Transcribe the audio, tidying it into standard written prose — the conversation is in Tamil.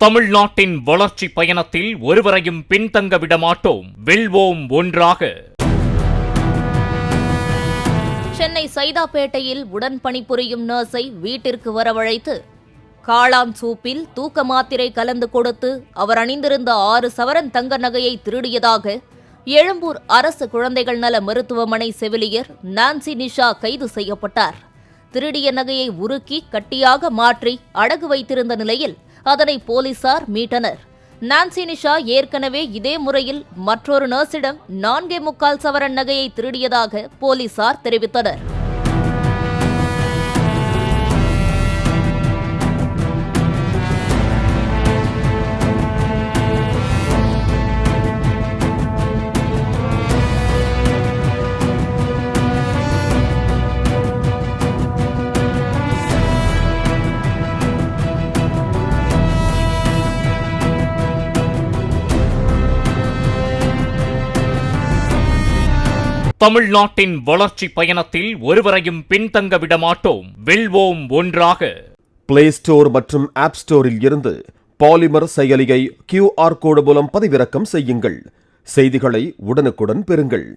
தமிழ்நாட்டின் வளர்ச்சி பயணத்தில் ஒருவரையும் பின்தங்க விடமாட்டோம், வெல்வோம் ஒன்றாக. சென்னை சைதாப்பேட்டையில் உடன் பணிபுரியும் நர்ஸை வீட்டிற்கு வரவழைத்து காளான் சூப்பில் தூக்க மாத்திரை கலந்து கொடுத்து அவர் அணிந்திருந்த 6 சவரன் தங்க நகையை திருடியதாக எழும்பூர் அரசு குழந்தைகள் நல மருத்துவமனை செவிலியர் நான்சி நிஷா கைது செய்யப்பட்டார். திருடிய நகையை உருக்கி கட்டியாக மாற்றி அடகு வைத்திருந்த நிலையில் அதனை போலீசார் மீட்டனர். நான்சி நிஷா ஏற்கனவே இதே முறையில் மற்றொரு நர்ஸிடம் 4.25 சவரன் நகையை திருடியதாக போலீசார் தெரிவித்தனர். தமிழ்நாட்டின் வளர்ச்சி பயணத்தில் ஒருவரையும் பின்தங்க விடமாட்டோம், வெல்வோம் ஒன்றாக. பிளே ஸ்டோர் மற்றும் ஆப் ஸ்டோரில் இருந்து பாலிமர் செயலியை QR கோடு மூலம் பதிவிறக்கம் செய்யுங்கள். செய்திகளை உடனுக்குடன் பெறுங்கள்.